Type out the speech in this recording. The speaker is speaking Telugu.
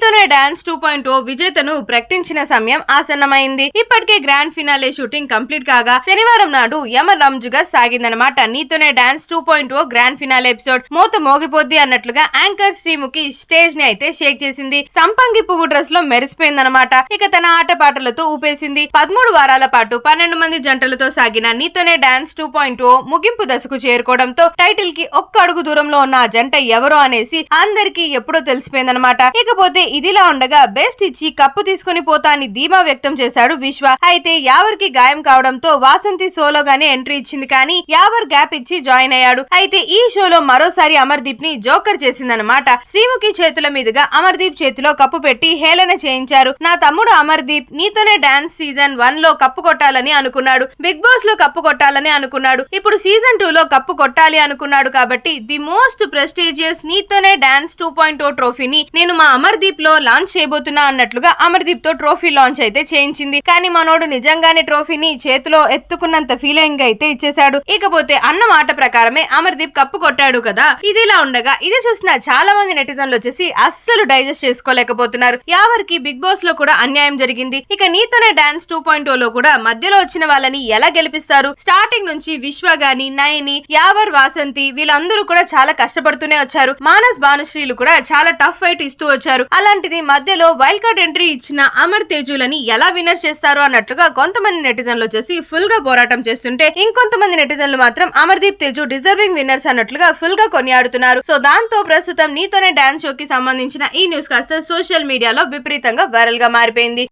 నీతోనే డాన్స్ 2.0 విజేతను ప్రకటించిన సమయం ఆసన్నమైంది. ఇప్పటికే గ్రాండ్ ఫినాలే షూటింగ్ కంప్లీట్ కాగా శనివారం నాడు యమరంజుగా సాగిందనమాట. నీతోనే డాన్స్ 2.0 గ్రాండ్ ఫినాలే ఎపిసోడ్ మోత మోగిపోద్ది అన్నట్లుగా యాంకర్ శ్రీముఖి స్టేజ్ ని అయితే షేక్ చేసింది. సంపంగి పువ్వు డ్రెస్ లో మెరిసిపోయిందనమాట. ఇక తన ఆటపాటలతో ఊపేసింది. 13 వారాల పాటు 12 మంది జంటలతో సాగిన నీతోనే డాన్స్ 2.0 ముగింపు దశకు చేరుకోవడంతో టైటిల్ కి ఒక్క అడుగు దూరంలో ఉన్న ఆ జంట ఎవరో అనేసి అందరికీ ఎప్పుడో తెలిసిపోయిందనమాట. ఇకపోతే ఇదిలా ఉండగా బెస్ట్ ఇచ్చి కప్పు తీసుకుని పోతా అని ధీమా వ్యక్తం చేశాడు విశ్వ. అయితే యావర్కి గాయం కావడంతో వాసంతి సోలోగానే ఎంట్రీ ఇచ్చింది, కానీ యావర్ గ్యాప్ ఇచ్చి జాయిన్ అయ్యాడు. అయితే ఈ షోలో మరోసారి అమర్దీప్ ని జోకర్ చేసిందనమాట. శ్రీముఖి చేతుల మీదుగా అమర్దీప్ చేతిలో కప్పు పెట్టి హేళన చేయించారు. నా తమ్ముడు అమర్దీప్ నీతోనే డాన్స్ సీజన్ 1 లో కప్పు కొట్టాలని అనుకున్నాడు, బిగ్ బాస్ లో కప్పు కొట్టాలని అనుకున్నాడు, ఇప్పుడు సీజన్ 2 లో కప్పు కొట్టాలి అనుకున్నాడు. కాబట్టి ది మోస్ట్ ప్రెస్టీజియస్ నీతోనే డాన్స్ 2.0 ట్రోఫీని నేను మా అమర్దీప్ లో లాంచ్ చేయబోతున్నా అన్నట్లుగా అమర్దీప్ తో ట్రోఫీ లాంచ్ అయితే చేయించింది. కానీ మనోడు నిజంగానే ట్రోఫీని చేతిలో ఎత్తుకున్నంత ఫీలింగ్ అయితే ఇచ్చేశాడు. ఇకపోతే అన్న మాట ప్రకారమే అమర్దీప్ కప్పు కొట్టాడు కదా. ఇదిలా ఉండగా ఇది చూసిన చాలా మంది నెటిజన్లు వచ్చేసి అస్సలు డైజెస్ట్ చేసుకోలేకపోతున్నారు. యావర్కి బిగ్ బాస్ లో కూడా అన్యాయం జరిగింది. ఇక నీతోనే డాన్స్ 2.0 లో కూడా మధ్యలో వచ్చిన వాళ్ళని ఎలా గెలిపిస్తారు? స్టార్టింగ్ నుంచి విశ్వ గాని, నయని, యావర్, వాసంతి వీళ్ళందరూ కూడా చాలా కష్టపడుతూనే వచ్చారు. మానస్, భానుశ్రీలు కూడా చాలా టఫ్ ఫైట్ ఇస్తూ వచ్చారు. అలాంటిది మధ్యలో వైల్డ్ కార్డ్ ఎంట్రీ ఇచ్చిన అమర్ తేజులని ఎలా విన్నర్ చేస్తారు అన్నట్లుగా కొంతమంది నెటిజన్లు వచ్చేసి ఫుల్ గా పోరాటం చేస్తుంటే, ఇంకొంతమంది నెటిజన్లు మాత్రం అమర్దీప్ తేజు డిజర్వింగ్ విన్నర్స్ అన్నట్లుగా ఫుల్ గా కొనియాడుతున్నారు. సో దాంతో ప్రస్తుతం నీతోనే డాన్స్ షోకి సంబంధించిన ఈ న్యూస్ కాస్త సోషల్ మీడియాలో విపరీతంగా వైరల్ గా మారిపోయింది.